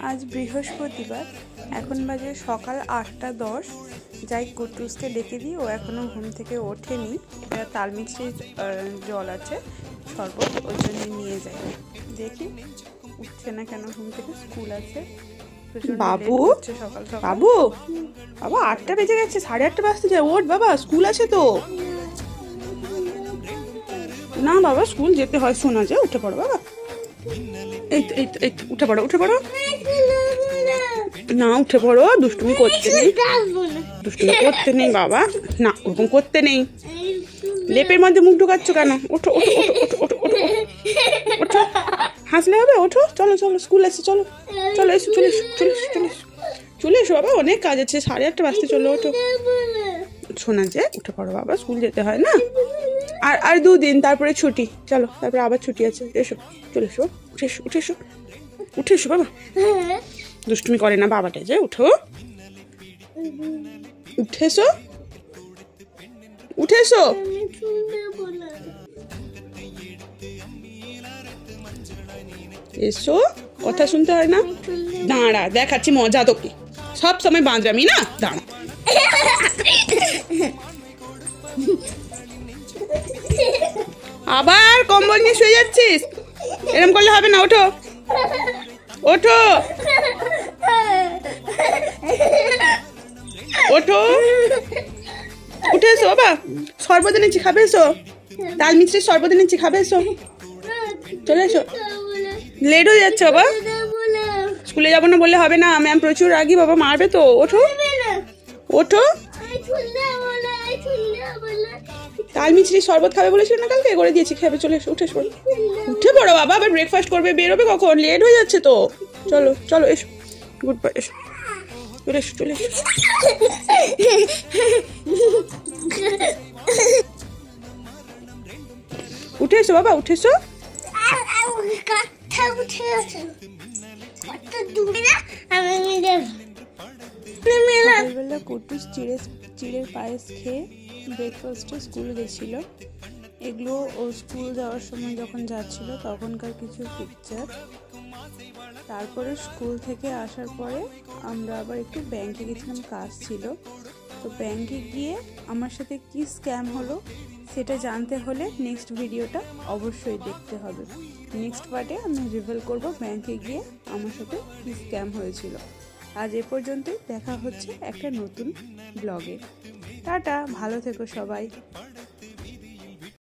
আজ বৃহস্পতিবার, এখন বাজে সকাল 8টা 10। যাই কুটুসকে ডেকে দিই, ও এখনও ঘুম থেকে ওঠেনি। এটা তালমিছরির জল আছে, শরবত, ওই জন্য নিয়ে যাই। দেখি উঠছে না কেন ঘুম থেকে, স্কুল আছে। বাবু সকাল সকাল। বাবু বাবা 8টা বেজে গেছে, 8:30 বাজতে যায়। ওঠ বাবা, স্কুল আছে তো। না বাবা, স্কুল যেতে হয়, শোনা যায়। উঠে পড়ো বাবা, এই তো এই তো এই তো, উঠে পড়ো উঠে পড়ো। না উঠে পড়ো, দুষ্টুমি করতে নেই, দুষ্টুমি করতে নেই বাবা। না ওরকম করতে নেই। লেপের মধ্যে মুখ ঢুকাচ্ছ কেন? ওঠো ওঠো ওঠো ওঠো ওঠো ওঠো ওঠো, হাসলে হবে। ওঠো, চলো চলো, স্কুল আছে, চলো চলো, এসো, চলে এসো চলে এসো চলে এসো চলে এসো বাবা, অনেক কাজ আছে। 8:30 বাজতে চলো, ওঠো। শোনা যে উঠে পড়ো বাবা, স্কুল যেতে হয় না। আর 2 দিন, তারপরে ছুটি। চলো, তারপরে আবার ছুটি আছে। এসো, চলে এসো, উঠে এসো উঠে এসো উঠে এসো বাবা। দুষ্টুমি করে না বাবাটা, যে উঠো, উঠে এসো উঠে এসো। এসো, কথা শুনতে হয় না। দাঁড়া, দেখাচ্ছি মজা তোকে। সব সময় বাঁদরামি না, দাঁড়া। আবার কম্বল নিয়ে শুয়ে যাচ্ছিস, এরকম করলে হবে না। ওঠো ওঠো ওঠো, উঠে এসো বাবা। শরবত এনেছি, খাবে? এসো, তালমিছরির শরবত এনেছি, খাবে? এসো, চলে এসো। লেট হয়ে যাচ্ছে বাবা, স্কুলে যাবো না বললে হবে না। ম্যাম প্রচুর রাগি বাবা, মারবে তো। ওঠো ওঠো, তালমিছরির শরবত খাবে বলেছিল না কালকে, করে দিয়েছি, খাবে। চলে এসো, উঠে এসো, উঠে পড়ো বাবা। আবার ব্রেকফাস্ট করবে, বেরোবে কখন? লেট হয়ে যাচ্ছে তো। চলো চলো, এসো, গুড বাই, এসো, চলে এসো চলে এসো। উঠে এসো বাবা, উঠে এসো। সকালবেলা কুটুস চিড়ের পায়েস খেয়ে ব্রেকফাস্টে স্কুল গেছিল। এগুলো ও স্কুল যাওয়ার সময় যখন যাচ্ছিল তখনকার কিছু পিকচার। তারপরে স্কুল থেকে আসার পরে আমরা আবার একটু ব্যাংকে গেছিলাম, কাজ ছিল। তো ব্যাংকে গিয়ে আমার সাথে কি স্ক্যাম হলো সেটা জানতে হলে নেক্সট ভিডিওটা অবশ্যই দেখতে হবে। নেক্সট পার্টে আমি রিভিল করব ব্যাংকে গিয়ে আমার সাথে কি স্ক্যাম হয়েছিল। আজ এ পর্যন্তই, দেখা হচ্ছে একটা নতুন ব্লগে। টাটা, ভালো থেকো সবাই।